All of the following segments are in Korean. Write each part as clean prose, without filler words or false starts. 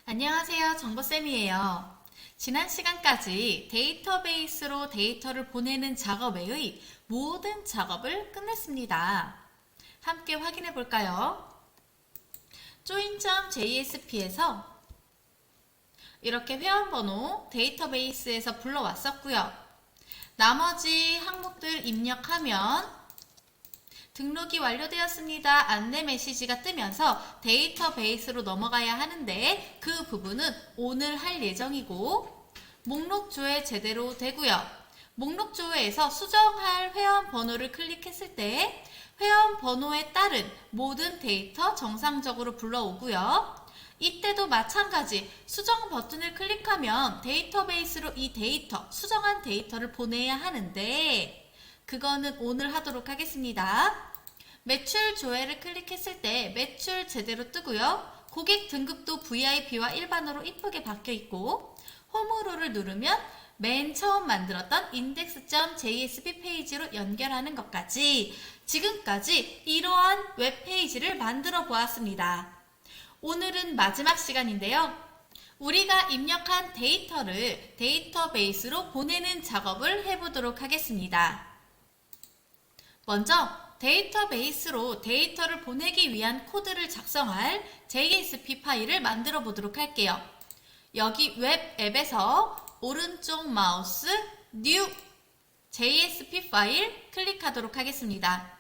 안녕하세요. 정보쌤이에요. 지난 시간까지 데이터베이스로 데이터를 보내는 작업 외의 모든 작업을 끝냈습니다. 함께 확인해 볼까요? join.jsp에서 이렇게 회원번호 데이터베이스에서 불러왔었고요. 나머지 항목들 입력하면 등록이 완료되었습니다. 안내 메시지가 뜨면서 데이터베이스로 넘어가야 하는데 그 부분은 오늘 할 예정이고 목록 조회 제대로 되고요. 목록 조회에서 수정할 회원 번호를 클릭했을 때 회원 번호에 따른 모든 데이터 정상적으로 불러오고요. 이때도 마찬가지 수정 버튼을 클릭하면 데이터베이스로 이 데이터, 수정한 데이터를 보내야 하는데 그거는 오늘 하도록 하겠습니다. 매출 조회를 클릭했을 때 매출 제대로 뜨고요. 고객 등급도 VIP와 일반으로 이쁘게 바뀌어 있고 홈으로를 누르면 맨 처음 만들었던 index.jsp 페이지로 연결하는 것까지 지금까지 이러한 웹페이지를 만들어 보았습니다. 오늘은 마지막 시간인데요. 우리가 입력한 데이터를 데이터베이스로 보내는 작업을 해보도록 하겠습니다. 먼저 데이터베이스로 데이터를 보내기 위한 코드를 작성할 JSP 파일을 만들어 보도록 할게요. 여기 웹 앱에서 오른쪽 마우스 New JSP 파일 클릭하도록 하겠습니다.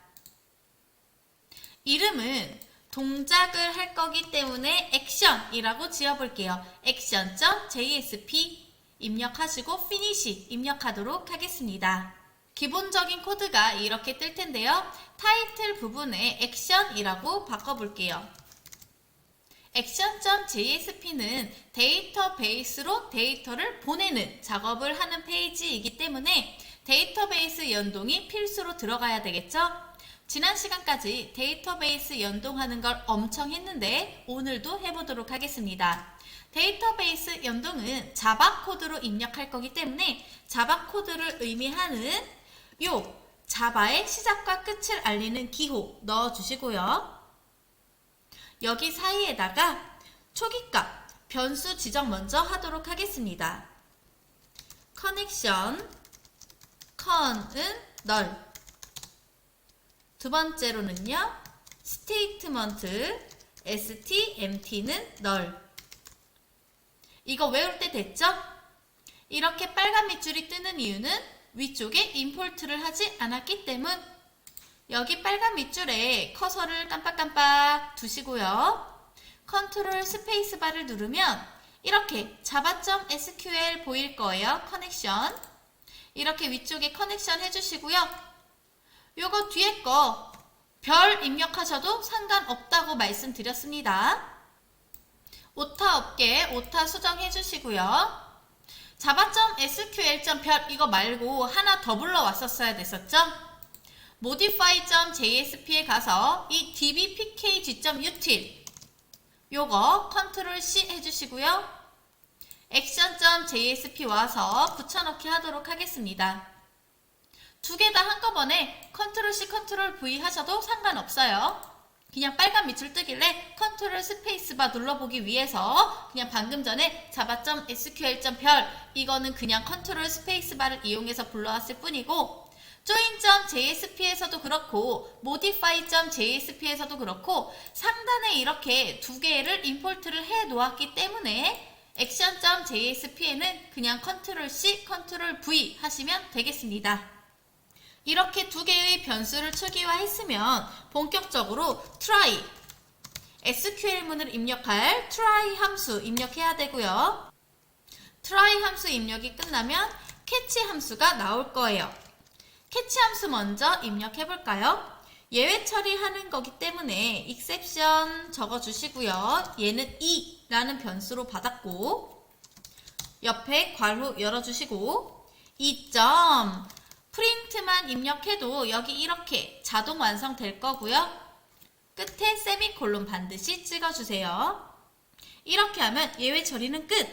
이름은 동작을 할 거기 때문에 액션이라고 지어볼게요. action.jsp 입력하시고 finish 입력하도록 하겠습니다. 기본적인 코드가 이렇게 뜰 텐데요. 타이틀 부분에 액션이라고 바꿔볼게요. action.jsp는 데이터베이스로 데이터를 보내는 작업을 하는 페이지이기 때문에 데이터베이스 연동이 필수로 들어가야 되겠죠? 지난 시간까지 데이터베이스 연동하는 걸 엄청 했는데 오늘도 해보도록 하겠습니다. 데이터베이스 연동은 자바 코드로 입력할 거기 때문에 자바 코드를 의미하는 요 자바의 시작과 끝을 알리는 기호 넣어주시고요. 여기 사이에다가 초기값 변수 지정 먼저 하도록 하겠습니다. 커넥션 con은 null 두 번째로는요 스테이트먼트 stempty는 null 이거 외울 때 됐죠? 이렇게 빨간 밑줄이 뜨는 이유는 위쪽에 임포트를 하지 않았기 때문 여기 빨간 밑줄에 커서를 깜빡깜빡 두시고요. 컨트롤 스페이스바를 누르면 이렇게 java.sql 보일 거예요. 커넥션 이렇게 위쪽에 커넥션 해주시고요. 요거 뒤에 거 별 입력하셔도 상관없다고 말씀드렸습니다. 오타 없게 오타 수정해 주시고요. java.sql.별 이거 말고 하나 더 불러왔었어야 됐었죠? modify.jsp에 가서 이 dbpkg.util 요거 컨트롤 C 해주시고요. action.jsp 와서 붙여넣기 하도록 하겠습니다. 두 개 다 한꺼번에 컨트롤 C 컨트롤 V 하셔도 상관없어요. 그냥 빨간 밑줄 뜨길래 컨트롤 스페이스바 눌러보기 위해서 그냥 방금 전에 java.sql.별 이거는 그냥 컨트롤 스페이스바를 이용해서 불러왔을 뿐이고 join.jsp에서도 그렇고 modify.jsp에서도 그렇고 상단에 이렇게 두 개를 임포트를 해 놓았기 때문에 action.jsp에는 그냥 컨트롤 C, 컨트롤 V 하시면 되겠습니다. 이렇게 두 개의 변수를 초기화했으면 본격적으로 try, SQL문을 입력할 try 함수 입력해야 되고요. try 함수 입력이 끝나면 catch 함수가 나올 거예요. catch 함수 먼저 입력해 볼까요? 예외 처리하는 거기 때문에 exception 적어주시고요. 얘는 e라는 변수로 받았고 옆에 괄호 열어주시고 2점 프린트만 입력해도 여기 이렇게 자동 완성될 거고요. 끝에 세미콜론 반드시 찍어주세요. 이렇게 하면 예외 처리는 끝!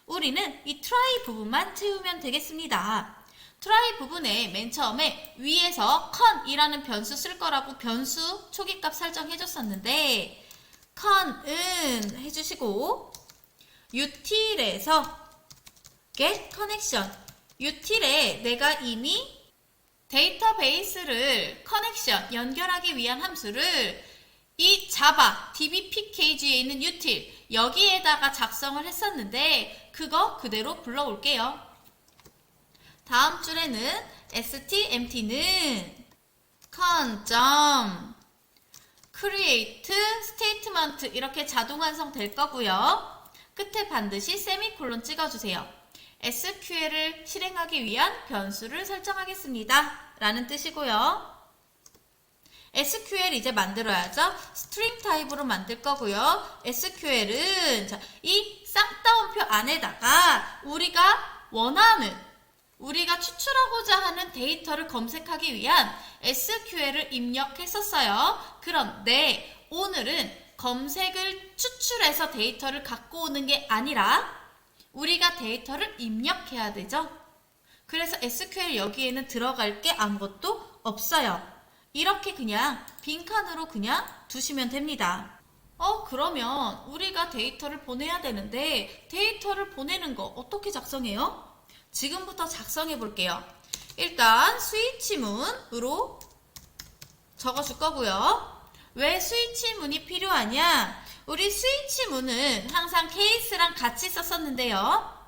우리는 이 try 부분만 채우면 되겠습니다. try 부분에 맨 처음에 위에서 con이라는 변수 쓸 거라고 변수 초기값 설정해줬었는데 con은 해주시고 util에서 get connection. util에 내가 이미 데이터베이스를 커넥션, 연결하기 위한 함수를 이 자바, dbpkg에 있는 util, 여기에다가 작성을 했었는데 그거 그대로 불러올게요. 다음 줄에는 stempt는 con. create statement 이렇게 자동 완성될 거고요. 끝에 반드시 세미콜론 찍어주세요. SQL을 실행하기 위한 변수를 설정하겠습니다. 라는 뜻이고요. SQL 이제 만들어야죠. 스트링 타입으로 만들 거고요. SQL은 이 쌍따옴표 안에다가 우리가 원하는, 우리가 추출하고자 하는 데이터를 검색하기 위한 SQL을 입력했었어요. 그런데 오늘은 검색을 추출해서 데이터를 갖고 오는 게 아니라 우리가 데이터를 입력해야 되죠. 그래서 SQL 여기에는 들어갈 게 아무것도 없어요. 이렇게 그냥 빈칸으로 그냥 두시면 됩니다. 그러면 우리가 데이터를 보내야 되는데 데이터를 보내는 거 어떻게 작성해요? 지금부터 작성해 볼게요. 일단 스위치문으로 적어줄 거고요. 왜 스위치문이 필요하냐? 우리 스위치문은 항상 케이스랑 같이 썼었는데요.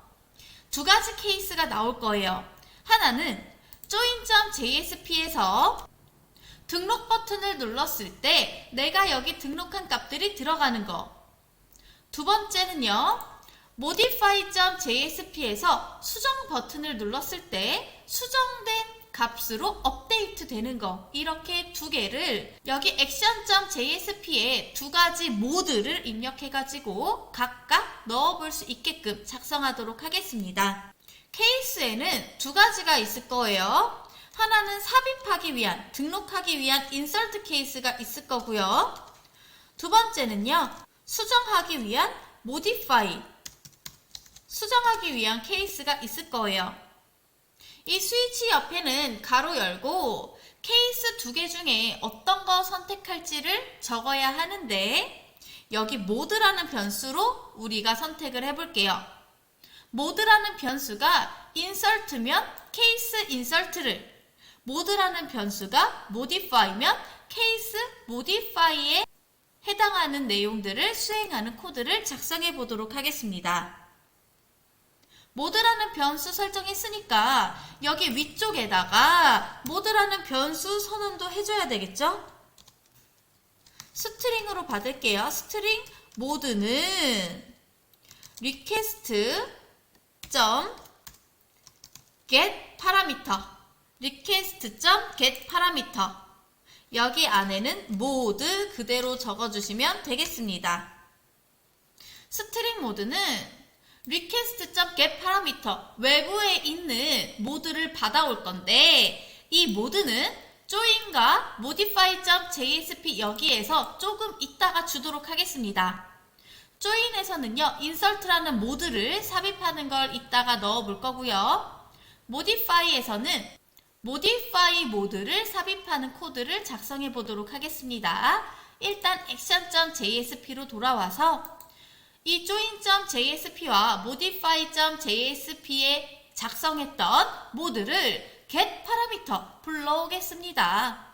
두 가지 케이스가 나올 거예요. 하나는 join.jsp에서 등록 버튼을 눌렀을 때 내가 여기 등록한 값들이 들어가는 거. 두 번째는요. modify.jsp에서 수정 버튼을 눌렀을 때 수정된 값으로 업데이트 되는 거. 이렇게 두 개를 여기 action.jsp에 두 가지 모드를 입력해가지고 각각 넣어볼 수 있게끔 작성하도록 하겠습니다. 케이스에는 두 가지가 있을 거예요. 하나는 삽입하기 위한, 등록하기 위한 insert 케이스가 있을 거고요. 두 번째는요. 수정하기 위한 modify, 수정하기 위한 케이스가 있을 거예요. 이 스위치 옆에는 가로 열고 케이스 두 개 중에 어떤 거 선택할지를 적어야 하는데 여기 모드라는 변수로 우리가 선택을 해볼게요. 모드라는 변수가 insert면 케이스 insert를, 모드라는 변수가 modify면 케이스 modify에 해당하는 내용들을 수행하는 코드를 작성해 보도록 하겠습니다. 모드라는 변수 설정했으니까 여기 위쪽에다가 모드라는 변수 선언도 해줘야 되겠죠? 스트링으로 받을게요. 스트링 모드는 request.get parameter, request.get parameter. 여기 안에는 모드 그대로 적어주시면 되겠습니다. 스트링 모드는 request.get parameter, 외부에 있는 모드를 받아올 건데 이 모드는 join과 modify.jsp 여기에서 조금 이따가 주도록 하겠습니다. join에서는요, insert라는 모드를 삽입하는 걸 이따가 넣어 볼 거고요. modify에서는 modify 모드를 삽입하는 코드를 작성해 보도록 하겠습니다. 일단 action.jsp로 돌아와서 이 join.jsp와 modify.jsp에 작성했던 모드를 get parameter 불러오겠습니다.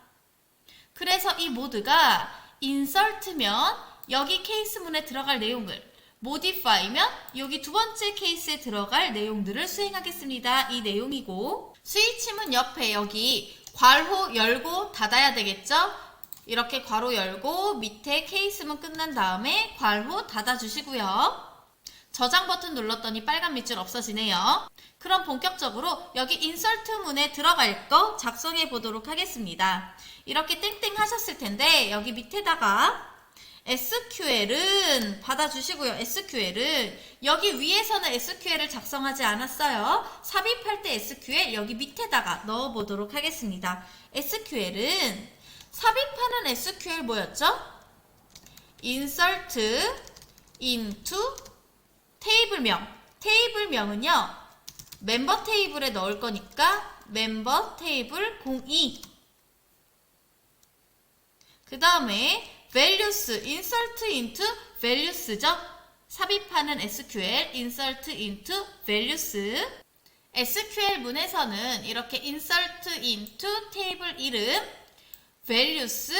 그래서 이 모드가 insert면 여기 케이스문에 들어갈 내용을, modify면 여기 두 번째 케이스에 들어갈 내용들을 수행하겠습니다. 이 내용이고 스위치문 옆에 여기 괄호 열고 닫아야 되겠죠? 이렇게 괄호 열고 밑에 케이스문 끝난 다음에 괄호 닫아주시고요. 저장 버튼 눌렀더니 빨간 밑줄 없어지네요. 그럼 본격적으로 여기 인설트 문에 들어갈 거 작성해 보도록 하겠습니다. 이렇게 땡땡 하셨을 텐데 여기 밑에다가 SQL은 받아주시고요. SQL은 여기 위에서는 SQL을 작성하지 않았어요. 삽입할 때 SQL 여기 밑에다가 넣어보도록 하겠습니다. SQL은 삽입하는 SQL 뭐였죠? insert into 테이블명. 테이블명은요. 멤버 테이블에 넣을 거니까 멤버 테이블 02. 그 다음에 values, insert into values죠. 삽입하는 SQL insert into values. SQL 문에서는 이렇게 insert into 테이블 이름, values,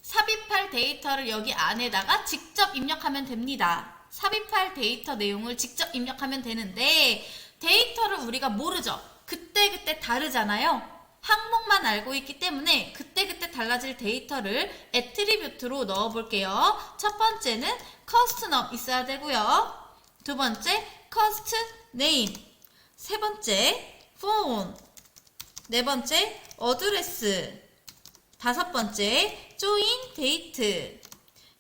삽입할 데이터를 여기 안에다가 직접 입력하면 됩니다. 삽입할 데이터 내용을 직접 입력하면 되는데 데이터를 우리가 모르죠. 그때그때 다르잖아요. 항목만 알고 있기 때문에 그때그때 달라질 데이터를 애트리뷰트로 넣어 볼게요. 첫 번째는 cost num 있어야 되고요. 두 번째 cost name, 세 번째 phone, 네 번째 address, 다섯 번째 join date,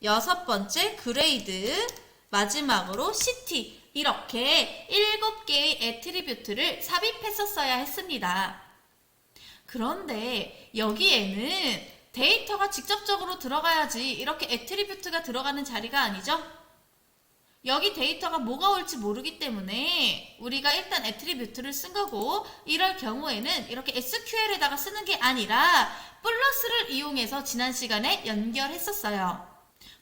여섯 번째 grade, 마지막으로 city. 이렇게 7개의 애트리뷰트를 삽입했었어야 했습니다. 그런데 여기에는 데이터가 직접적으로 들어가야지 이렇게 애트리뷰트가 들어가는 자리가 아니죠? 여기 데이터가 뭐가 올지 모르기 때문에 우리가 일단 애트리뷰트를 쓴 거고, 이럴 경우에는 이렇게 SQL에다가 쓰는 게 아니라 플러스를 이용해서 지난 시간에 연결했었어요.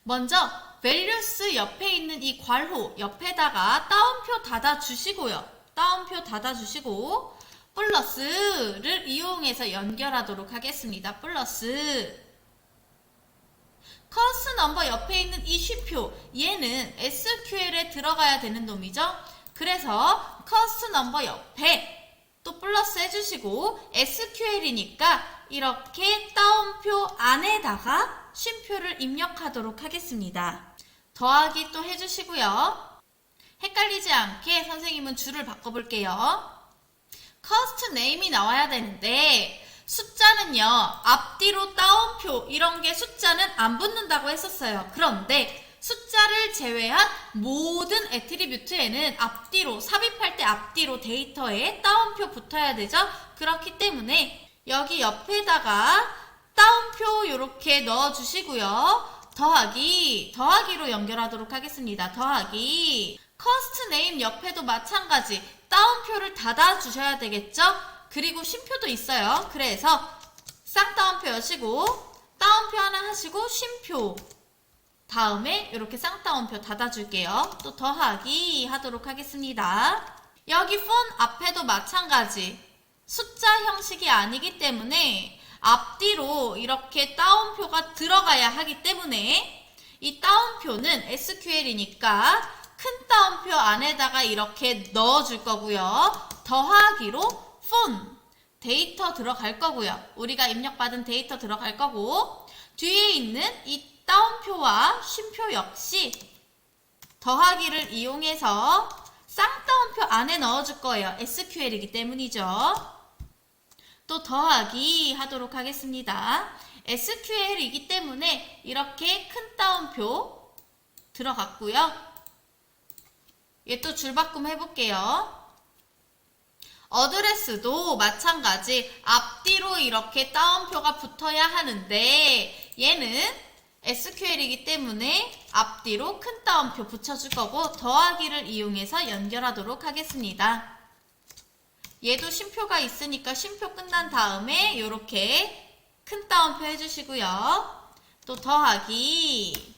먼저 values 옆에 있는 이 괄호 옆에다가 따옴표 닫아주시고요. 따옴표 닫아주시고 플러스를 이용해서 연결하도록 하겠습니다. 플러스 cost number 옆에 있는 이 쉼표, 얘는 SQL에 들어가야 되는 놈이죠. 그래서 cost number 옆에 또 플러스 해주시고 SQL이니까 이렇게 따옴표 안에다가 쉼표를 입력하도록 하겠습니다. 더하기 또 해주시고요. 헷갈리지 않게 선생님은 줄을 바꿔볼게요. cost name이 나와야 되는데 숫자는요, 앞뒤로 따옴표 이런 게 숫자는 안 붙는다고 했었어요. 그런데 숫자를 제외한 모든 애트리뷰트에는 앞뒤로, 삽입할 때 앞뒤로 데이터에 따옴표 붙어야 되죠. 그렇기 때문에 여기 옆에다가 따옴표 이렇게 넣어주시고요. 더하기로 연결하도록 하겠습니다. 더하기 cost name 옆에도 마찬가지 따옴표를 닫아주셔야 되겠죠. 그리고 쉼표도 있어요. 그래서 쌍따옴표 여시고 따옴표 하나 하시고 쉼표 다음에 이렇게 쌍따옴표 닫아줄게요. 또 더하기 하도록 하겠습니다. 여기 phone 앞에도 마찬가지 숫자 형식이 아니기 때문에 앞뒤로 이렇게 따옴표가 들어가야 하기 때문에 이 따옴표는 SQL이니까 큰 따옴표 안에다가 이렇게 넣어줄 거고요. 더하기로 phone 데이터 들어갈 거고요. 우리가 입력받은 데이터 들어갈 거고, 뒤에 있는 이 따옴표와 쉼표 역시 더하기를 이용해서 쌍따옴표 안에 넣어줄 거예요. SQL이기 때문이죠. 또 더하기 하도록 하겠습니다. SQL이기 때문에 이렇게 큰 따옴표 들어갔고요. 얘 또 줄바꿈 해볼게요. 어드레스도 마찬가지 앞뒤로 이렇게 따옴표가 붙어야 하는데 얘는 SQL이기 때문에 앞뒤로 큰 따옴표 붙여줄 거고 더하기를 이용해서 연결하도록 하겠습니다. 얘도 쉼표가 있으니까 쉼표 끝난 다음에 이렇게 큰 따옴표 해주시고요. 또 더하기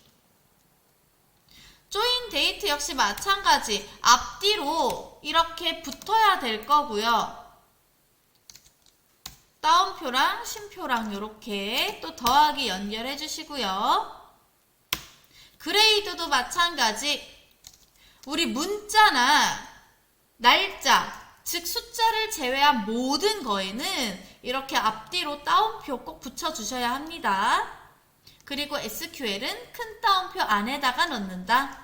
join date 역시 마찬가지 앞뒤로 이렇게 붙어야 될 거고요. 따옴표랑 쉼표랑 이렇게 또 더하기 연결해 주시고요. 그레이드도 마찬가지 우리 문자나 날짜, 즉 숫자를 제외한 모든 거에는 이렇게 앞뒤로 따옴표 꼭 붙여주셔야 합니다. 그리고 SQL은 큰 따옴표 안에다가 넣는다.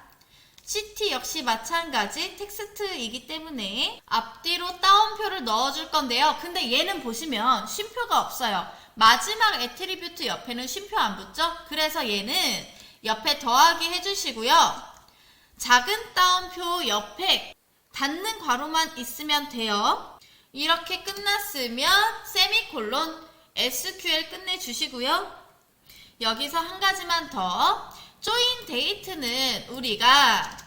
CT 역시 마찬가지 텍스트이기 때문에 앞뒤로 따옴표를 넣어줄 건데요. 근데 얘는 보시면 쉼표가 없어요. 마지막 애트리뷰트 옆에는 쉼표 안 붙죠? 그래서 얘는 옆에 더하기 해주시고요. 작은 따옴표 옆에 닫는 괄호만 있으면 돼요. 이렇게 끝났으면 세미콜론 SQL 끝내주시고요. 여기서 한 가지만 더. join date는 우리가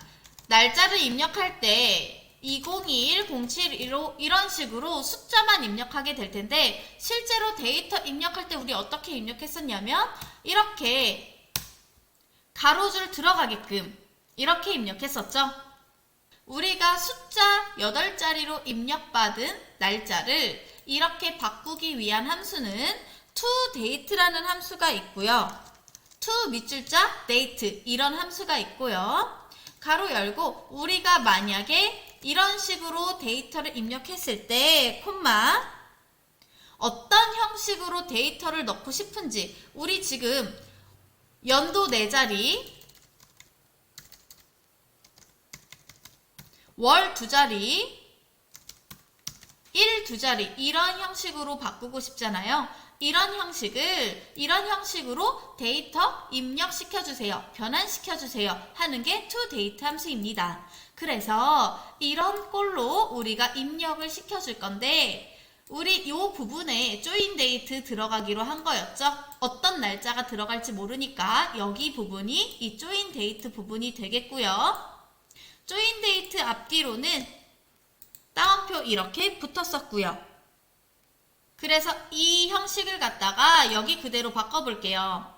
날짜를 입력할 때 2021, 0715 이런 식으로 숫자만 입력하게 될 텐데 실제로 데이터 입력할 때 우리 어떻게 입력했었냐면 이렇게 가로줄 들어가게끔 이렇게 입력했었죠. 우리가 숫자 8자리로 입력받은 날짜를 이렇게 바꾸기 위한 함수는 toDate라는 함수가 있고요. to 밑줄자 date 이런 함수가 있고요. 가로 열고 우리가 만약에 이런 식으로 데이터를 입력했을 때 콤마 어떤 형식으로 데이터를 넣고 싶은지 우리 지금 연도 4자리 월 2자리, 일 2자리 이런 형식으로 바꾸고 싶잖아요. 이런 형식으로 데이터 입력시켜주세요. 변환시켜주세요. 하는 게 toDate 함수입니다. 그래서 이런 꼴로 우리가 입력을 시켜줄 건데 우리 이 부분에 joinDate 들어가기로 한 거였죠. 어떤 날짜가 들어갈지 모르니까 여기 부분이 이 joinDate 부분이 되겠고요. joinDate 앞뒤로는 따옴표 이렇게 붙었었고요. 그래서 이 형식을 갖다가 여기 그대로 바꿔볼게요.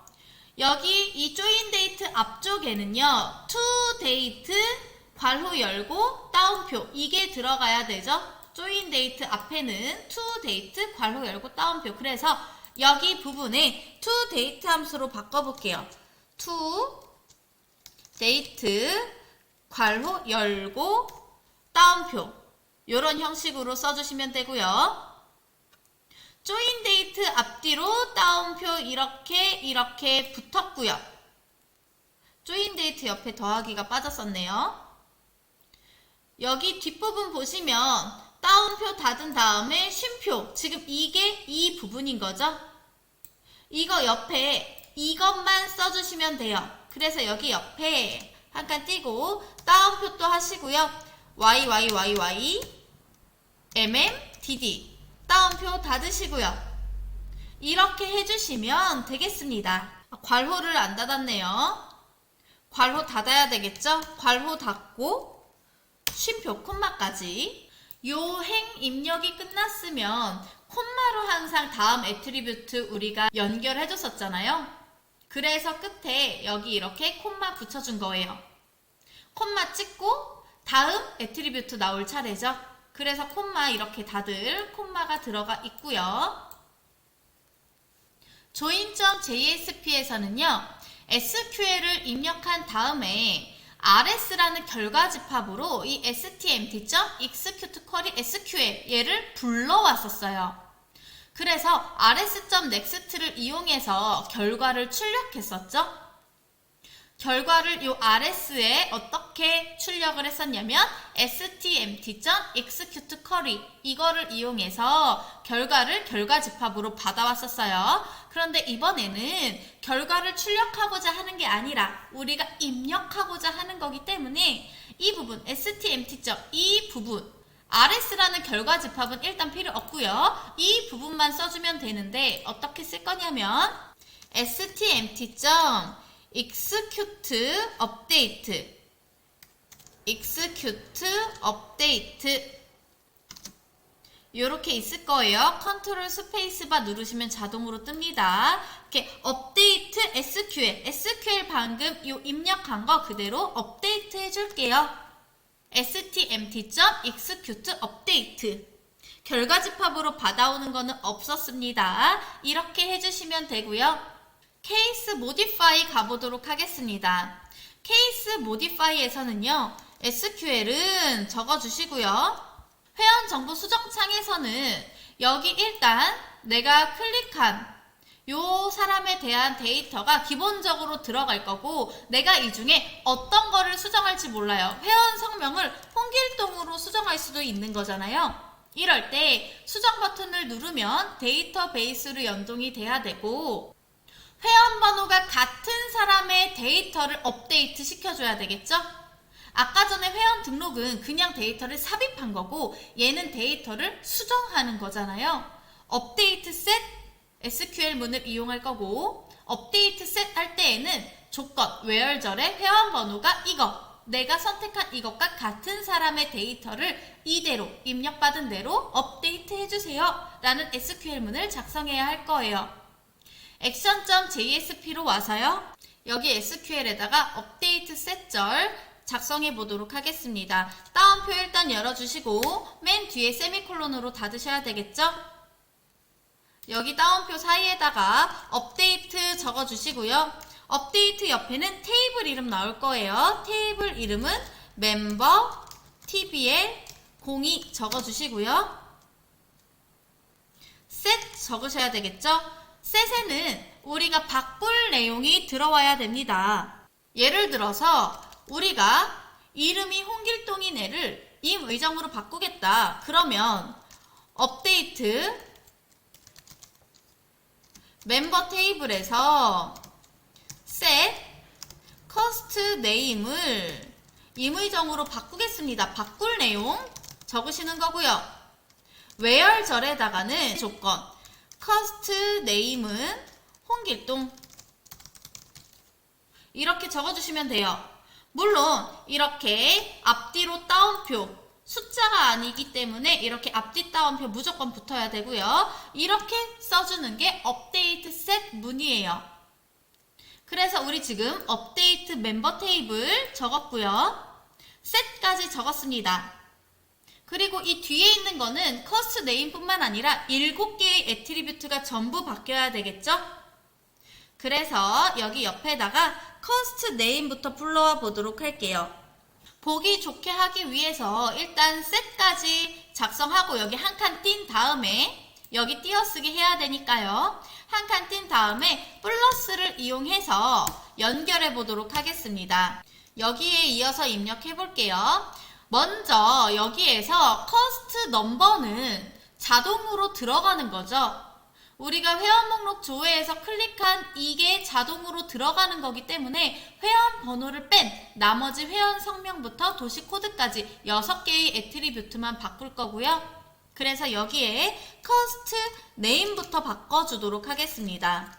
여기 이 joinDate 앞쪽에는요. toDate 괄호 열고 따옴표 이게 들어가야 되죠. joinDate 앞에는 toDate 괄호 열고 따옴표. 그래서 여기 부분에 toDate 함수로 바꿔볼게요. toDate 괄호 열고 따옴표 이런 형식으로 써주시면 되고요. joinDate 앞뒤로 따옴표 이렇게 붙었고요. joinDate 옆에 더하기가 빠졌었네요. 여기 뒷부분 보시면 따옴표 닫은 다음에 쉼표 지금 이게 이 부분인 거죠. 이거 옆에 이것만 써주시면 돼요. 그래서 여기 옆에 한 칸 띄고 따옴표 또 하시고요. YYYY MMDD 따옴표 닫으시고요. 이렇게 해주시면 되겠습니다. 괄호를 안 닫았네요. 괄호 닫아야 되겠죠? 괄호 닫고 쉼표 콤마까지. 요 행 입력이 끝났으면 콤마로 항상 다음 애트리뷰트 우리가 연결해 줬었잖아요. 그래서 끝에 여기 이렇게 콤마 붙여준 거예요. 콤마 찍고 다음 애트리뷰트 나올 차례죠. 그래서 콤마 이렇게 다들 콤마가 들어가 있고요. join.jsp에서는요. SQL을 입력한 다음에 rs라는 결과 집합으로 이 stmt.executeQuery 얘를 불러왔었어요. 그래서 rs.next를 이용해서 결과를 출력했었죠. 결과를 이 rs에 어떻게 출력을 했었냐면 stmt.executeQuery 이거를 이용해서 결과를 결과 집합으로 받아왔었어요. 그런데 이번에는 결과를 출력하고자 하는 게 아니라 우리가 입력하고자 하는 거기 때문에 이 부분 stmt. 이 부분 rs라는 결과 집합은 일단 필요 없고요. 이 부분만 써주면 되는데 어떻게 쓸 거냐면 stmt.execute update 이렇게 있을 거예요. 컨트롤 스페이스바 누르시면 자동으로 뜨입니다. 이렇게 업데이트 SQL 방금 요 입력한 거 그대로 업데이트 해줄게요. stmt.execute update 결과 집합으로 받아오는 거는 없었습니다. 이렇게 해주시면 되고요. 케이스 모디파이 가보도록 하겠습니다. 케이스 모디파이에서는요. SQL은 적어주시고요. 회원 정보 수정창에서는 여기 일단 내가 클릭한 요 사람에 대한 데이터가 기본적으로 들어갈 거고 내가 이 중에 어떤 거를 수정할지 몰라요. 회원 성명을 홍길동으로 수정할 수도 있는 거잖아요. 이럴 때 수정 버튼을 누르면 데이터베이스로 연동이 돼야 되고 회원 번호가 같은 사람의 데이터를 업데이트 시켜줘야 되겠죠? 아까 전에 회원 등록은 그냥 데이터를 삽입한 거고 얘는 데이터를 수정하는 거잖아요. 업데이트 셋 SQL 문을 이용할 거고 업데이트 셋 할 때에는 조건 where절에 회원 번호가 이거 내가 선택한 이것과 같은 사람의 데이터를 이대로 입력받은 대로 업데이트 해주세요 라는 SQL 문을 작성해야 할 거예요. action.jsp로 와서요. 여기 SQL에다가 업데이트 셋절 작성해 보도록 하겠습니다. 다운표 일단 열어주시고 맨 뒤에 세미콜론으로 닫으셔야 되겠죠? 여기 다운표 사이에다가 업데이트 적어주시고요. 업데이트 옆에는 테이블 이름 나올 거예요. 테이블 이름은 멤버 tbl 02 적어주시고요. 셋 적으셔야 되겠죠? 셋에는 우리가 바꿀 내용이 들어와야 됩니다. 예를 들어서 우리가 이름이 홍길동인 애를 임의정으로 바꾸겠다. 그러면 업데이트 멤버 테이블에서 set 커스트 네임을 임의정으로 바꾸겠습니다. 바꿀 내용 적으시는 거고요. where절에다가는 조건 커스트 네임은 홍길동 이렇게 적어주시면 돼요. 물론 이렇게 앞뒤로 따옴표 숫자가 아니기 때문에 이렇게 앞뒤 따옴표 무조건 붙어야 되고요. 이렇게 써주는 게 업데이트 셋 문이에요. 그래서 우리 지금 업데이트 멤버 테이블 적었고요. 셋까지 적었습니다. 그리고 이 뒤에 있는 거는 커스트 네임뿐만 아니라 7개의 애트리뷰트가 전부 바뀌어야 되겠죠? 그래서 여기 옆에다가 커스트 네임부터 불러와 보도록 할게요. 보기 좋게 하기 위해서 일단 셋까지 작성하고 여기 한 칸 띈 다음에 여기 띄어쓰기 해야 되니까요. 한 칸 띈 다음에 플러스를 이용해서 연결해 보도록 하겠습니다. 여기에 이어서 입력해 볼게요. 먼저 여기에서 커스트 넘버는 자동으로 들어가는 거죠. 우리가 회원 목록 조회에서 클릭한 이게 자동으로 들어가는 거기 때문에 회원 번호를 뺀 나머지 회원 성명부터 도시 코드까지 6개의 애트리뷰트만 바꿀 거고요. 그래서 여기에 커스트 네임부터 바꿔주도록 하겠습니다.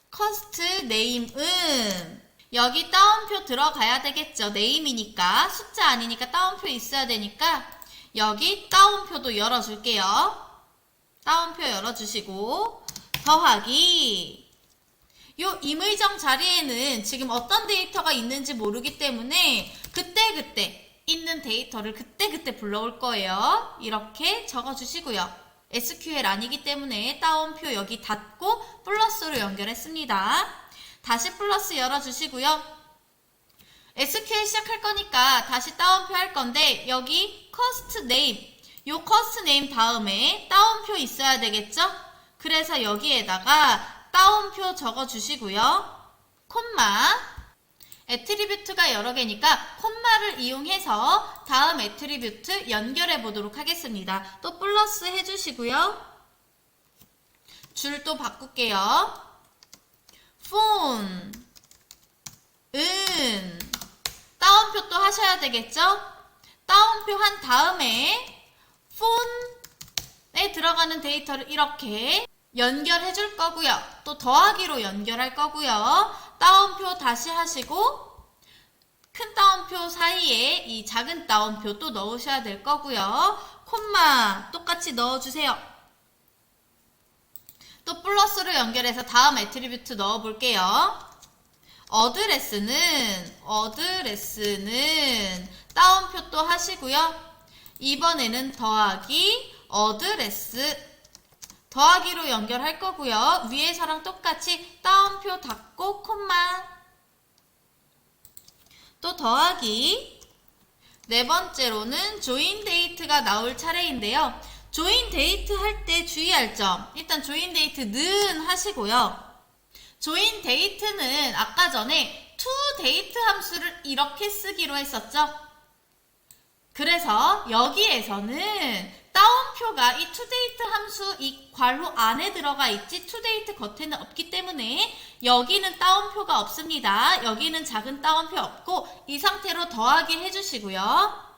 커스트 네임은 여기 따옴표 들어가야 되겠죠. 네임이니까 숫자 아니니까 따옴표 있어야 되니까 여기 따옴표도 열어줄게요. 따옴표 열어주시고 더하기 요 임의정 자리에는 지금 어떤 데이터가 있는지 모르기 때문에 그때그때 있는 데이터를 그때그때 불러올 거예요. 이렇게 적어주시고요. SQL 아니기 때문에 따옴표 여기 닫고 플러스로 연결했습니다. 다시 플러스 열어주시고요. SQL 시작할 거니까 다시 따옴표 할 건데 여기 커스트 네임 요 커스트 네임 다음에 따옴표 있어야 되겠죠? 그래서 여기에다가 따옴표 적어주시고요. 콤마 애트리뷰트가 여러 개니까 콤마를 이용해서 다음 애트리뷰트 연결해 보도록 하겠습니다. 또 플러스 해주시고요. 줄 또 바꿀게요. phone 따옴표 또 하셔야 되겠죠? 따옴표 한 다음에 phone에 들어가는 데이터를 이렇게 연결해 줄 거고요. 또 더하기로 연결할 거고요. 따옴표 다시 하시고 큰 따옴표 사이에 이 작은 따옴표 또 넣으셔야 될 거고요. 콤마 똑같이 넣어주세요. 또 플러스로 연결해서 다음 애트리뷰트 넣어 볼게요. 어드레스는 따옴표 또 하시고요. 이번에는 더하기 어드레스 더하기로 연결할 거고요. 위에서랑 똑같이 따옴표 닫고 콤마 또 더하기 네 번째로는 조인 데이트가 나올 차례인데요. 조인 데이트 할 때 주의할 점 일단 조인 데이트는 하시고요. 조인 데이트는 아까 전에 toDate 함수를 이렇게 쓰기로 했었죠. 그래서 여기에서는 따옴표가 이 toDate 함수 이 괄호 안에 들어가 있지 toDate 겉에는 없기 때문에 여기는 따옴표가 없습니다. 여기는 작은 따옴표 없고 이 상태로 더하기 해주시고요.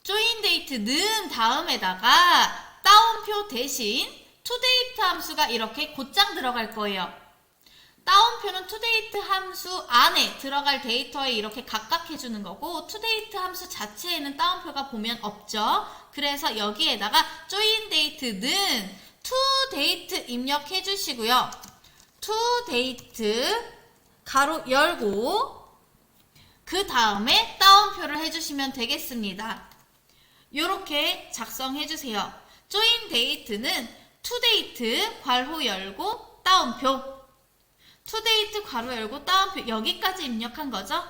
joinDate는 다음에다가 따옴표 대신 toDate 함수가 이렇게 곧장 들어갈 거예요. 따옴표는 toDate 함수 안에 들어갈 데이터에 이렇게 각각 해주는 거고 toDate 함수 자체에는 따옴표가 보면 없죠. 그래서 여기에다가 joinDate는 toDate 입력해 주시고요. toDate 가로 열고 그 다음에 따옴표를 해주시면 되겠습니다. 요렇게 작성해주세요. join date는 to date 괄호 열고 따옴표, to date 괄호 열고 따옴표 여기까지 입력한 거죠.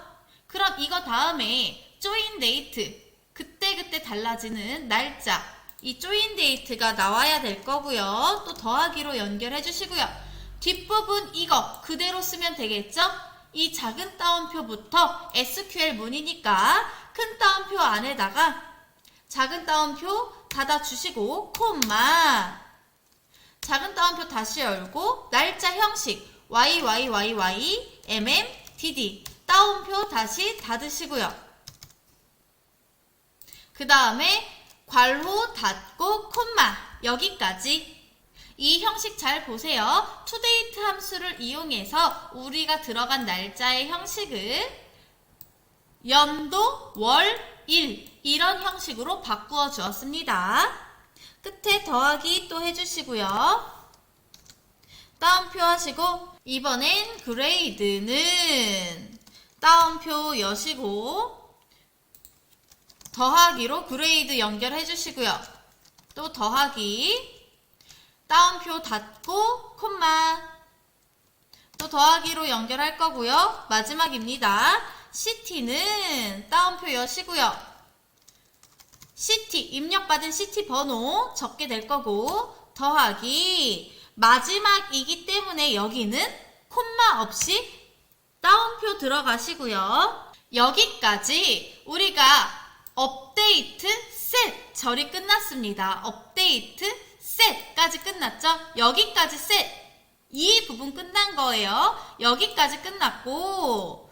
그럼 이거 다음에 join date 그때그때 달라지는 날짜, 이 join date가 나와야 될 거고요. 또 더하기로 연결해 주시고요. 뒷부분 이거 그대로 쓰면 되겠죠? 이 작은 따옴표부터 SQL 문이니까 큰 따옴표 안에다가 작은 따옴표 닫아주시고 콤마, 작은 따옴표 다시 열고 날짜 형식 YYYY MMDD 따옴표 다시 닫으시고요. 그 다음에 괄호 닫고 콤마 여기까지. 이 형식 잘 보세요. toDate 함수를 이용해서 우리가 들어간 날짜의 형식을 연도, 월, 일 이런 형식으로 바꾸어 주었습니다. 끝에 더하기 또 해주시고요. 따옴표 하시고 이번엔 그레이드는 따옴표 여시고 더하기로 그레이드 연결해 주시고요. 또 더하기 따옴표 닫고 콤마 또 더하기로 연결할 거고요. 마지막입니다. city는 따옴표 여시고요. city 입력받은 city 번호 적게 될 거고 더하기 마지막이기 때문에 여기는 콤마 없이 따옴표 들어가시고요. 여기까지 우리가 업데이트 셋 절이 끝났습니다. 업데이트 셋까지 끝났죠? 여기까지 셋 이 부분 끝난 거예요. 여기까지 끝났고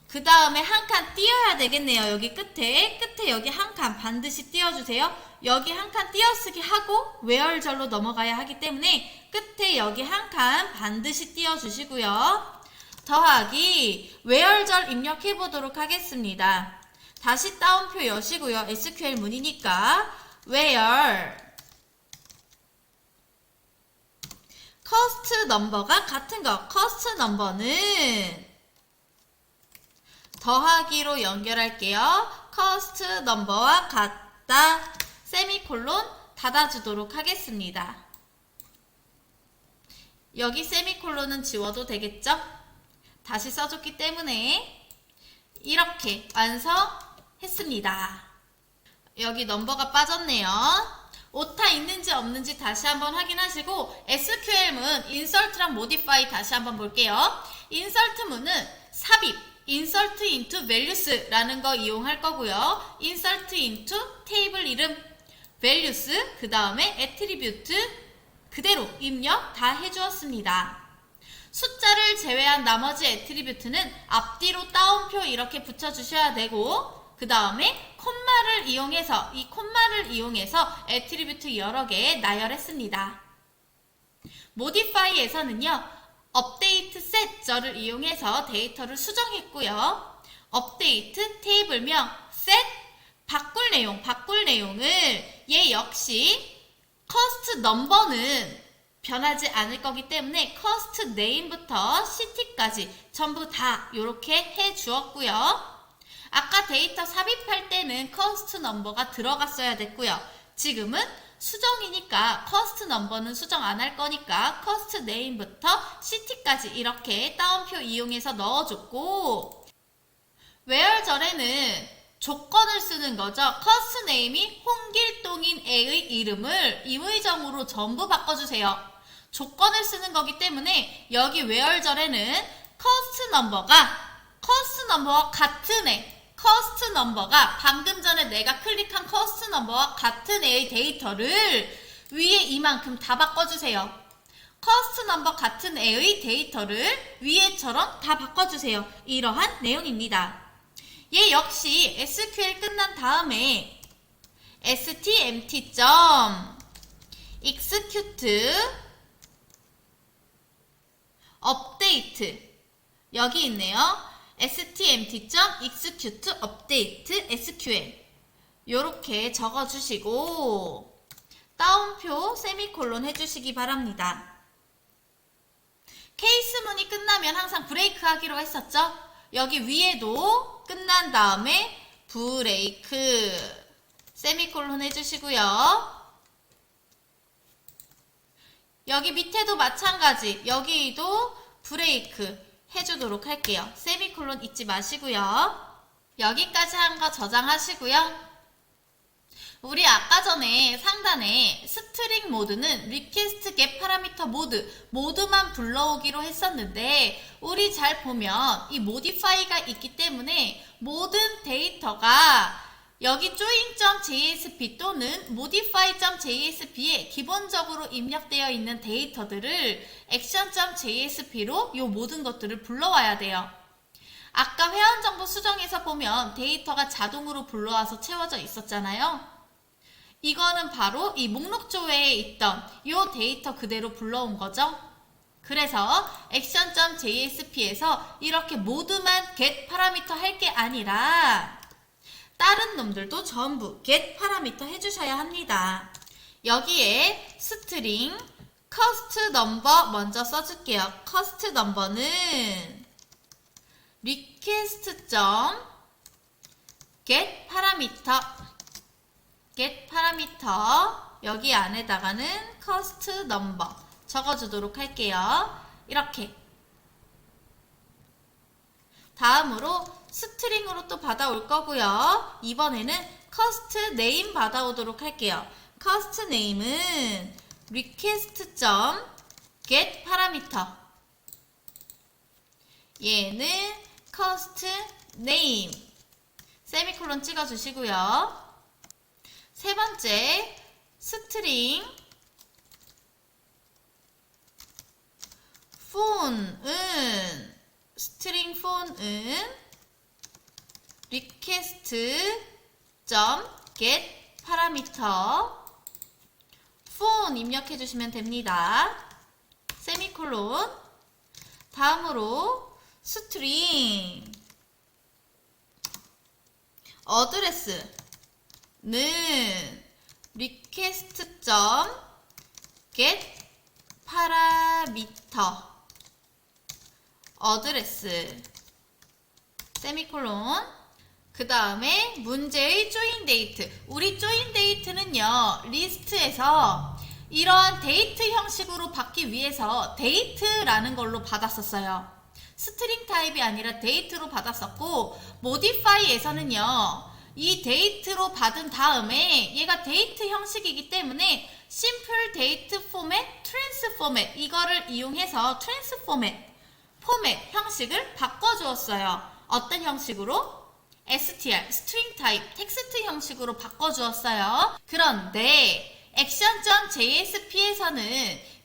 그 다음에 한 칸 띄어야 되겠네요. 여기 끝에 여기 한 칸 반드시 띄워주세요. 여기 한 칸 띄어쓰기 하고 외월절로 넘어가야 하기 때문에 끝에 여기 한 칸 반드시 띄워주시고요. 더하기 외월절 입력해 보도록 하겠습니다. 다시 따옴표 여시고요. SQL 문이니까 where cost number가 같은 거 cost number는 더하기로 연결할게요. cost number와 같다 세미콜론 닫아주도록 하겠습니다. 여기 세미콜론은 지워도 되겠죠? 다시 써줬기 때문에 이렇게 완성했습니다. 여기 넘버가 빠졌네요. 오타 있는지 없는지 다시 한번 확인하시고 SQL문 insert랑 modify 다시 한번 볼게요. insert문은 삽입 insert into values라는 거 이용할 거고요. insert into 테이블 이름 values 그 다음에 attribute 그대로 입력 다 해주었습니다. 숫자를 제외한 나머지 attribute는 앞뒤로 따옴표 이렇게 붙여주셔야 되고 그 다음에 콤마를 이용해서 이 콤마를 이용해서 attribute 여러 개 나열했습니다. modify에서는요. update set절을 이용해서 데이터를 수정했고요. update 테이블명 set 바꿀 내용을 얘 역시 cost number는 변하지 않을 거기 때문에 cost name부터 city까지 전부 다 이렇게 해 주었고요. 아까 데이터 삽입할 때는 cost number가 들어갔어야 됐고요. 지금은 수정이니까 cost number는 수정 안 할 거니까 cost name부터 city까지 이렇게 따옴표 이용해서 넣어줬고 where절에는 조건을 쓰는 거죠. cost name이 홍길동인 애의 이름을 임의정으로 전부 바꿔주세요. 조건을 쓰는 거기 때문에 여기 where절에는 cost number와 같은 애 cost number가 방금 전에 내가 클릭한 cost number와 같은 애의 데이터를 위에 이만큼 다 바꿔주세요. cost number 같은 애의 데이터를 위에처럼 다 바꿔주세요. 이러한 내용입니다. 얘 역시 SQL 끝난 다음에 stmt.execute update 여기 있네요. stmt.execute update SQL 요렇게 적어주시고 따옴표 세미콜론 해주시기 바랍니다. 케이스문이 끝나면 항상 브레이크 하기로 했었죠? 여기 위에도 끝난 다음에 브레이크 세미콜론 해주시고요. 여기 밑에도 마찬가지, 여기도 브레이크 해주도록 할게요. 세미콜론 잊지 마시고요. 여기까지 한 거 저장하시고요. 우리 아까 전에 상단에 스트링 모드는 리퀘스트 겟 파라미터 모드만 불러오기로 했었는데, 우리 잘 보면 이 모디파이가 있기 때문에 모든 데이터가 여기 join.jsp 또는 modify.jsp에 기본적으로 입력되어 있는 데이터들을 action.jsp로 이 모든 것들을 불러와야 돼요. 아까 회원정보 수정에서 보면 데이터가 자동으로 불러와서 채워져 있었잖아요. 이거는 바로 이 목록조회에 있던 이 데이터 그대로 불러온 거죠. 그래서 action.jsp에서 이렇게 모두만 get 파라미터 할 게 아니라 다른 놈들도 전부 get 파라미터 해주셔야 합니다. 여기에 스트링 cost number 먼저 써줄게요. cost number는 request.get 파라미터 여기 안에다가는 cost number 적어주도록 할게요. 이렇게. 다음으로 스트링으로 또 받아올 거고요. 이번에는 cost name 받아오도록 할게요. cost name은 request.get 파라미터. 얘는 cost name. 세미콜론 찍어주시고요. 세 번째, 스트링 phone은 request.get 파라미터 phone 입력해 주시면 됩니다. 세미콜론. 다음으로 스트링 어드레스는 request.get 파라미터 어드레스 세미콜론. 그 다음에 문제의 join date. 우리 join date는요, 리스트에서 이런 데이트 형식으로 받기 위해서 데이트라는 걸로 받았었어요. 스트링 타입이 아니라 데이트로 받았었고, 모디파이에서는요, 이 데이트로 받은 다음에 얘가 데이트 형식이기 때문에 심플 데이트 포맷, 트랜스 포맷 이거를 이용해서 트랜스 포맷 형식을 바꿔주었어요. 어떤 형식으로? str, string type, 텍스트 형식으로 바꿔주었어요. 그런데 action.jsp에서는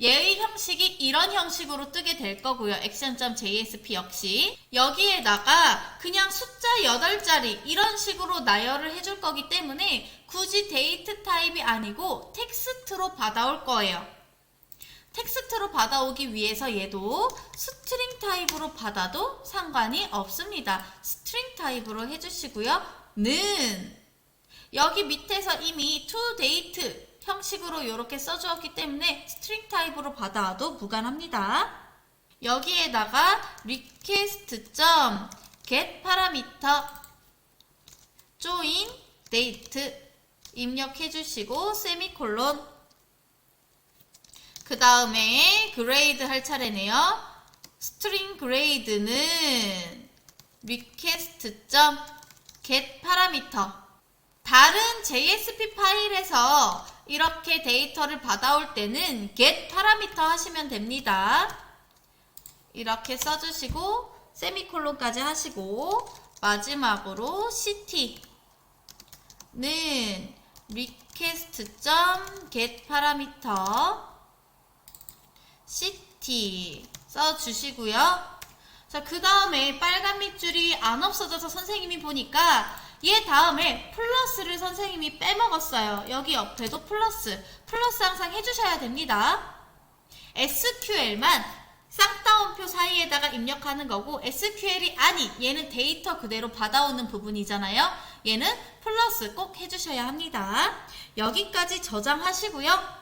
얘의 형식이 이런 형식으로 뜨게 될 거고요. action.jsp 역시 여기에다가 그냥 숫자 8자리 이런 식으로 나열을 해줄 거기 때문에 굳이 데이트 타입이 아니고 텍스트로 받아올 거예요. 텍스트로 받아오기 위해서 얘도 스트링 타입으로 받아도 상관이 없습니다. 스트링 타입으로 해주시고요. 는 여기 밑에서 이미 toDate 형식으로 이렇게 써주었기 때문에 스트링 타입으로 받아와도 무관합니다. 여기에다가 request.get 파라미터 join date 입력해주시고 세미콜론. 그 다음에 그레이드 할 차례네요. 스트링 그레이드는 request.get 파라미터. 다른 JSP 파일에서 이렇게 데이터를 받아올 때는 get 파라미터 하시면 됩니다. 이렇게 써주시고 세미콜론까지 하시고 마지막으로 ct는 request.get 파라미터 ct 써주시고요. 자, 그 다음에 빨간 밑줄이 안 없어져서 선생님이 보니까 얘 다음에 플러스를 선생님이 빼먹었어요. 여기 옆에도 플러스 항상 해주셔야 됩니다. SQL만 쌍따옴표 사이에다가 입력하는 거고 SQL이 아닌 얘는 데이터 그대로 받아오는 부분이잖아요. 얘는 플러스 꼭 해주셔야 합니다. 여기까지 저장하시고요.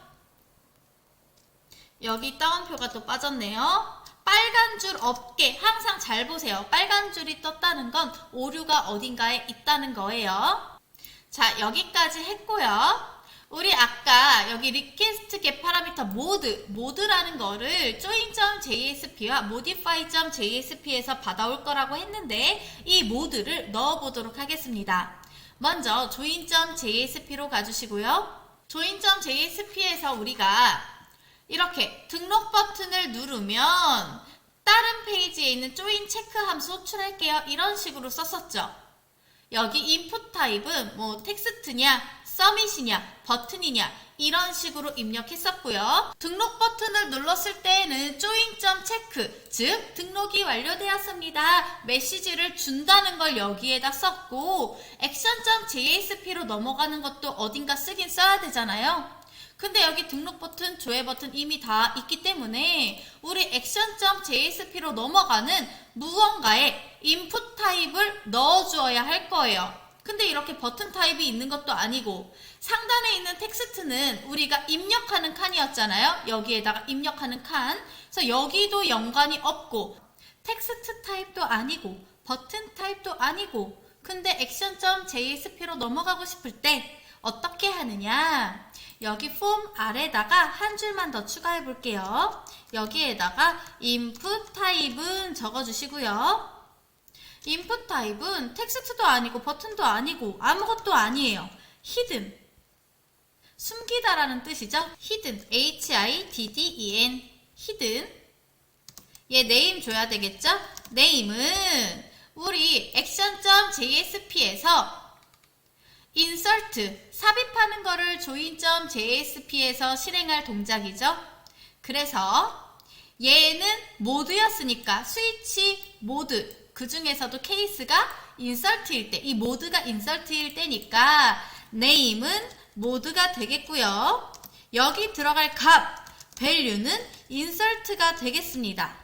여기 따옴표가 또 빠졌네요. 빨간 줄 없게 항상 잘 보세요. 빨간 줄이 떴다는 건 오류가 어딘가에 있다는 거예요. 자, 여기까지 했고요. 우리 아까 여기 리퀘스트 겟 파라미터 모드라는 거를 join.jsp와 modify.jsp에서 받아올 거라고 했는데 이 모드를 넣어보도록 하겠습니다. 먼저 join.jsp로 가주시고요. join.jsp에서 우리가 이렇게 등록 버튼을 누르면 다른 페이지에 있는 join 체크 함수 호출할게요. 이런 식으로 썼었죠. 여기 input 타입은 뭐 텍스트냐, 서밋이냐, 버튼이냐 이런 식으로 입력했었고요. 등록 버튼을 눌렀을 때에는 join.check, 즉 등록이 완료되었습니다. 메시지를 준다는 걸 여기에다 썼고 action.jsp로 넘어가는 것도 어딘가 쓰긴 써야 되잖아요. 근데 여기 등록 버튼, 조회 버튼 이미 다 있기 때문에 우리 action.jsp로 넘어가는 무언가에 input 타입을 넣어주어야 할 거예요. 근데 이렇게 버튼 타입이 있는 것도 아니고 상단에 있는 텍스트는 우리가 입력하는 칸이었잖아요. 여기에다가 입력하는 칸. 그래서 여기도 연관이 없고 텍스트 타입도 아니고 버튼 타입도 아니고 근데 action.jsp로 넘어가고 싶을 때 어떻게 하느냐? 여기 폼 아래다가 한 줄만 더 추가해 볼게요. 여기에다가 input 타입은 적어주시고요. input 타입은 텍스트도 아니고 버튼도 아니고 아무것도 아니에요. hidden, 숨기다라는 뜻이죠. hidden, hidden, hidden. 얘 name 줘야 되겠죠? name은 우리 action.jsp에서 insert, 삽입하는 거를 join.jsp에서 실행할 동작이죠. 그래서 얘는 모드였으니까 스위치 모드, 그 중에서도 케이스가 insert일 때, 이 모드가 insert일 때니까 name은 모드가 되겠고요. 여기 들어갈 값, value는 insert가 되겠습니다.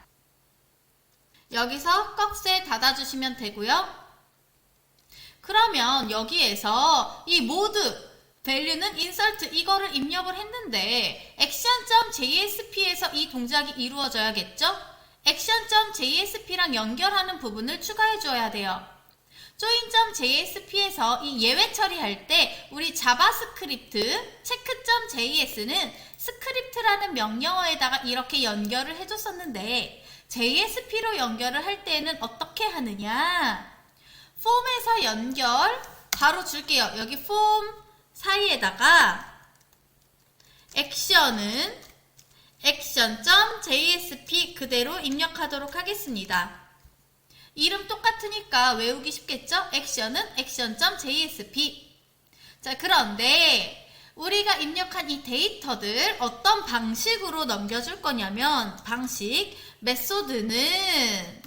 여기서 꺽쇠 닫아주시면 되고요. 그러면 여기에서 이 모드, value는 insert 이거를 입력을 했는데 action.jsp에서 이 동작이 이루어져야겠죠? action.jsp랑 연결하는 부분을 추가해 줘야 돼요. join.jsp에서 이 예외 처리할 때 우리 자바스크립트 check.js는 스크립트라는 명령어에다가 이렇게 연결을 해줬었는데 JSP로 연결을 할 때는 어떻게 하느냐? 폼에서 연결 바로 줄게요. 여기 폼 사이에다가 액션은 action.jsp 그대로 입력하도록 하겠습니다. 이름 똑같으니까 외우기 쉽겠죠? 액션은 action.jsp. 자, 그런데 우리가 입력한 이 데이터들 어떤 방식으로 넘겨줄 거냐면 방식, 메소드는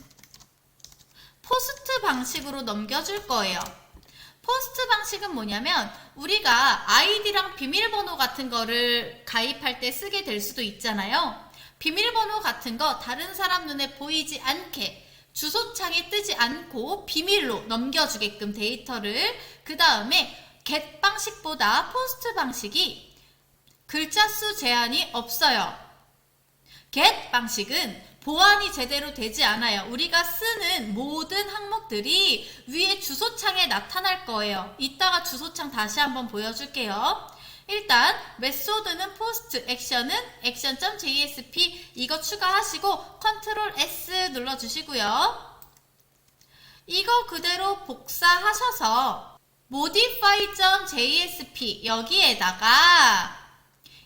포스트 방식으로 넘겨줄 거예요. 포스트 방식은 뭐냐면 우리가 아이디랑 비밀번호 같은 거를 가입할 때 쓰게 될 수도 있잖아요. 비밀번호 같은 거 다른 사람 눈에 보이지 않게 주소창에 뜨지 않고 비밀로 넘겨주게끔 데이터를 그 다음에 get 방식보다 포스트 방식이 글자 수 제한이 없어요. get 방식은 보안이 제대로 되지 않아요. 우리가 쓰는 모든 항목들이 위에 주소창에 나타날 거예요. 이따가 주소창 다시 한번 보여줄게요. 일단 메소드는 포스트, 액션은 action.jsp 이거 추가하시고 컨트롤 S 눌러주시고요. 이거 그대로 복사하셔서 modify.jsp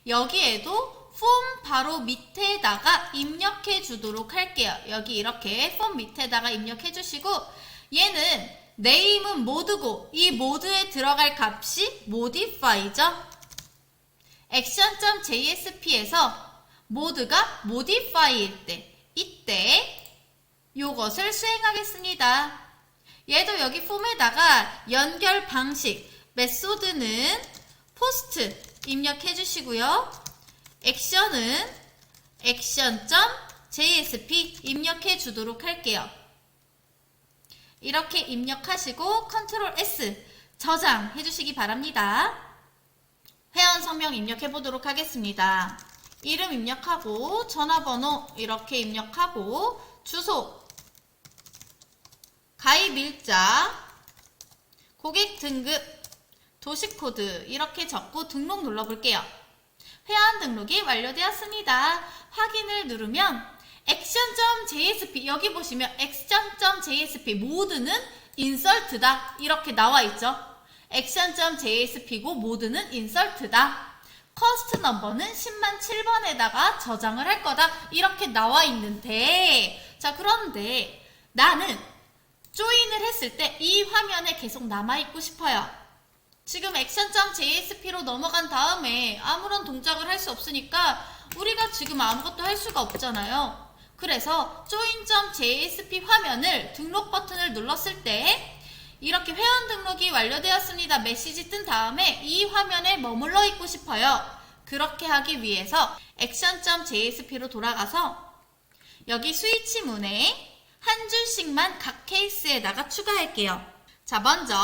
여기에도 폼 바로 밑에다가 입력해 주도록 할게요. 여기 이렇게 폼 밑에다가 입력해 주시고 얘는 name은 모드고 이 모드에 들어갈 값이 modify죠. action.jsp에서 모드가 modify일 때 이때 요것을 수행하겠습니다. 얘도 여기 폼에다가 연결 방식 메소드는 post 입력해 주시고요. 액션은 action.jsp 입력해 주도록 할게요. 이렇게 입력하시고 컨트롤 S 저장해 주시기 바랍니다. 회원 성명 입력해 보도록 하겠습니다. 이름 입력하고 전화번호 이렇게 입력하고 주소, 가입일자, 고객 등급, 도식코드 이렇게 적고 등록 눌러볼게요. 회원 등록이 완료되었습니다. 확인을 누르면 action.jsp 여기 보시면 action.jsp 모드는 인설트다 이렇게 나와있죠. action.jsp고 모드는 인설트다. 커스트 넘버는 10만 7번에다가 저장을 할 거다 이렇게 나와 있는데, 자 그런데 나는 조인을 했을 때 이 화면에 계속 남아있고 싶어요. 지금 action.jsp로 넘어간 다음에 아무런 동작을 할 수 없으니까 우리가 지금 아무것도 할 수가 없잖아요. 그래서 join.jsp 화면을 등록 버튼을 눌렀을 때 이렇게 회원 등록이 완료되었습니다 메시지 뜬 다음에 이 화면에 머물러 있고 싶어요. 그렇게 하기 위해서 action.jsp로 돌아가서 여기 스위치 문에 한 줄씩만 각 케이스에다가 추가할게요. 자, 먼저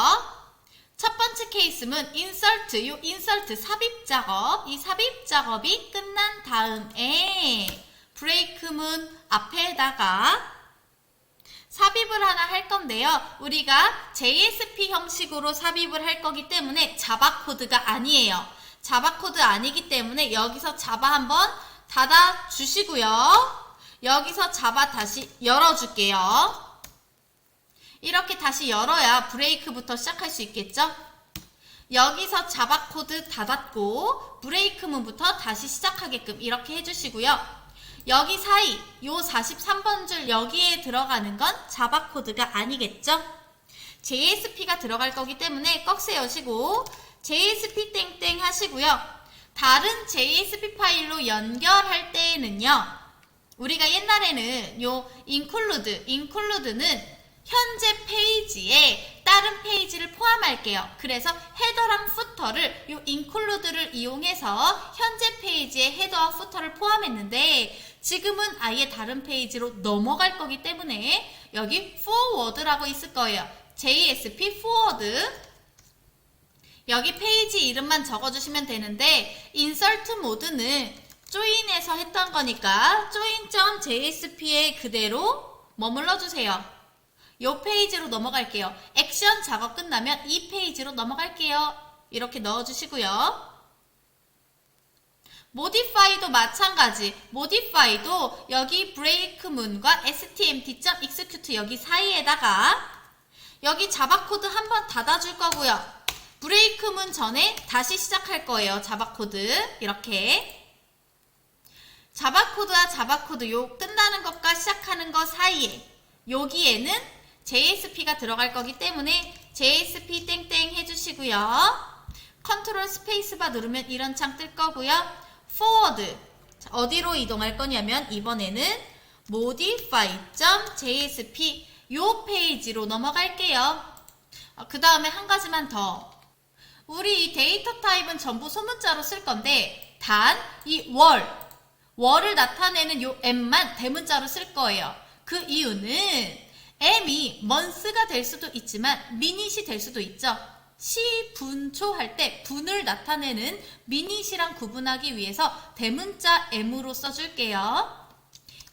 첫 번째 케이스는 인설트, 요 인설트 삽입 작업, 이 삽입 작업이 끝난 다음에 브레이크문 앞에다가 삽입을 하나 할 건데요. 우리가 JSP 형식으로 삽입을 할 거기 때문에 자바 코드가 아니에요. 자바 코드 아니기 때문에 여기서 자바 한번 닫아 주시고요. 여기서 자바 다시 열어줄게요. 이렇게 다시 열어야 브레이크부터 시작할 수 있겠죠? 여기서 자바 코드 닫았고 브레이크문부터 다시 시작하게끔 이렇게 해주시고요. 여기 사이 요 43번 줄 여기에 들어가는 건 자바 코드가 아니겠죠? JSP가 들어갈 거기 때문에 꺽쇠 여시고 JSP 땡땡 하시고요. 다른 JSP 파일로 연결할 때에는요. 우리가 옛날에는 요 include는 현재 페이지에 다른 페이지를 포함할게요. 그래서 헤더랑 푸터를 요 include를 이용해서 현재 페이지에 헤더와 푸터를 포함했는데 지금은 아예 다른 페이지로 넘어갈 거기 때문에 여기 forward라고 있을 거예요. JSP forward. 여기 페이지 이름만 적어주시면 되는데 insert 모드는 join에서 했던 거니까 join.jsp에 그대로 머물러 주세요. 요 페이지로 넘어갈게요. 액션 작업 끝나면 이 페이지로 넘어갈게요. 이렇게 넣어주시고요. modify도 마찬가지. modify도 여기 브레이크문과 stmt.execute 여기 사이에다가 여기 자바 코드 한번 닫아줄 거고요. 브레이크문 전에 다시 시작할 거예요. 자바 코드 이렇게 자바 코드와 자바 코드 요 끝나는 것과 시작하는 것 사이에 여기에는 JSP가 들어갈 거기 때문에 JSP 땡땡 해주시고요. 컨트롤 스페이스바 누르면 이런 창 뜰 거고요. forward 어디로 이동할 거냐면 이번에는 modify.jsp 요 페이지로 넘어갈게요. 그 다음에 한 가지만 더. 우리 이 데이터 타입은 전부 소문자로 쓸 건데 단 이 월을 나타내는 요 m만 대문자로 쓸 거예요. 그 이유는 m이 months가 될 수도 있지만 minut이 될 수도 있죠. 시분초 할 때 분을 나타내는 minut이랑 구분하기 위해서 대문자 m으로 써줄게요.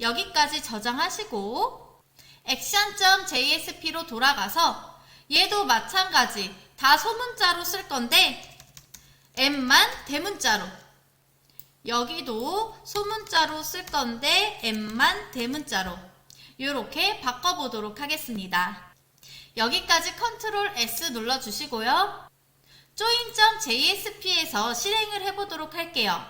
여기까지 저장하시고 action.jsp로 돌아가서 얘도 마찬가지 다 소문자로 쓸 건데 m만 대문자로 여기도 소문자로 쓸 건데 m만 대문자로 이렇게 바꿔보도록 하겠습니다. 여기까지 컨트롤 S 눌러주시고요. join.jsp에서 실행을 해보도록 할게요.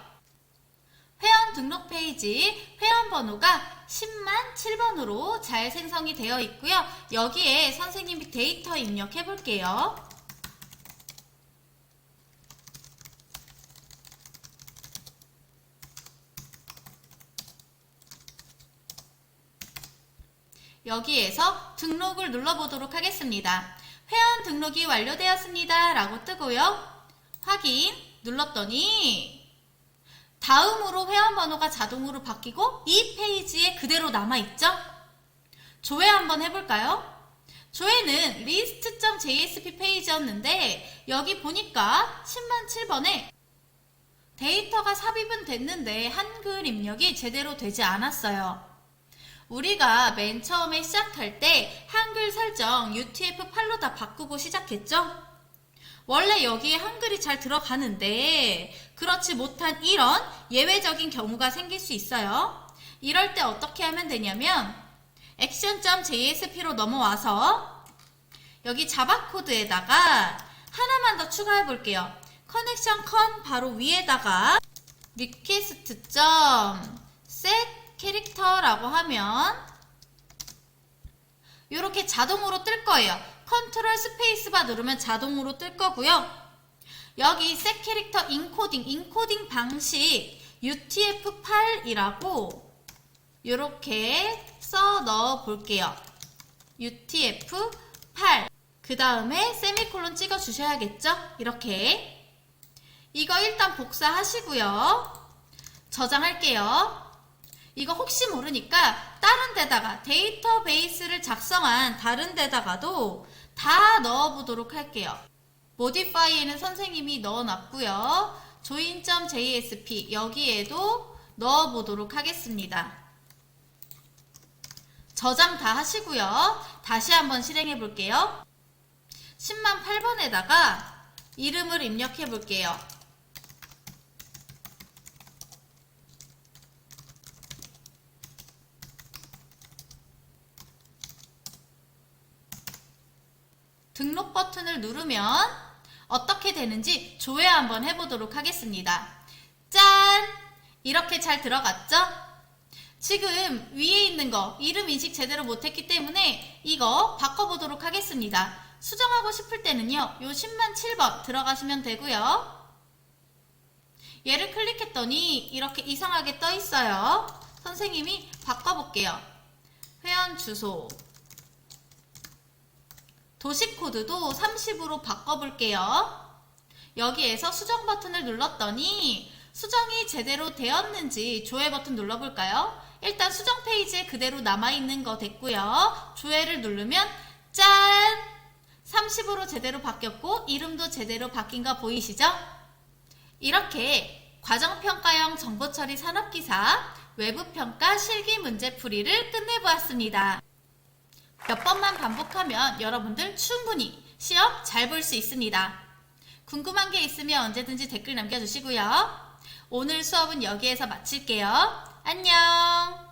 회원 등록 페이지 회원 번호가 10만 7번으로 잘 생성이 되어 있고요. 여기에 선생님이 데이터 입력해 볼게요. 여기에서 등록을 눌러보도록 하겠습니다. 회원 등록이 완료되었습니다 라고 뜨고요. 확인 눌렀더니 다음으로 회원 번호가 자동으로 바뀌고 이 페이지에 그대로 남아있죠? 조회 한번 해볼까요? 조회는 list.jsp 페이지였는데 여기 보니까 10만 7번에 데이터가 삽입은 됐는데 한글 입력이 제대로 되지 않았어요. 우리가 맨 처음에 시작할 때 한글 설정 UTF-8로 다 바꾸고 시작했죠? 원래 여기에 한글이 잘 들어가는데 그렇지 못한 이런 예외적인 경우가 생길 수 있어요. 이럴 때 어떻게 하면 되냐면 action.jsp로 넘어와서 여기 자바 코드에다가 하나만 더 추가해 볼게요. 커넥션 컨 바로 위에다가 request.set 캐릭터라고 하면 이렇게 자동으로 뜰 거예요. 컨트롤 스페이스바 누르면 자동으로 뜰 거고요. 여기 set 캐릭터 인코딩 방식 UTF-8이라고 이렇게 써 넣어 볼게요. UTF-8 그 다음에 세미콜론 찍어 주셔야겠죠? 이렇게 이거 일단 복사하시고요. 저장할게요. 이거 혹시 모르니까 다른 데다가 데이터베이스를 작성한 다른 데다가도 다 넣어보도록 할게요. 모디파이에는 선생님이 넣어놨고요. join.jsp 여기에도 넣어보도록 하겠습니다. 저장 다 하시고요. 다시 한번 실행해 볼게요. 10만 8번에다가 이름을 입력해 볼게요. 등록 버튼을 누르면 어떻게 되는지 조회 한번 해보도록 하겠습니다. 짠! 이렇게 잘 들어갔죠? 지금 위에 있는 거 이름 인식 제대로 못했기 때문에 이거 바꿔보도록 하겠습니다. 수정하고 싶을 때는요. 요 10만 7번 들어가시면 되고요. 얘를 클릭했더니 이렇게 이상하게 떠 있어요. 선생님이 바꿔볼게요. 회원 주소 도식 코드도 30으로 바꿔볼게요. 여기에서 수정 버튼을 눌렀더니 수정이 제대로 되었는지 조회 버튼 눌러볼까요? 일단 수정 페이지에 그대로 남아있는 거 됐고요. 조회를 누르면 짠! 30으로 제대로 바뀌었고 이름도 제대로 바뀐 거 보이시죠? 이렇게 과정평가형 정보처리 산업기사 외부평가 실기문제풀이를 끝내보았습니다. 몇 번만 반복하면 여러분들 충분히 시험 잘 볼 수 있습니다. 궁금한 게 있으면 언제든지 댓글 남겨주시고요. 오늘 수업은 여기에서 마칠게요. 안녕!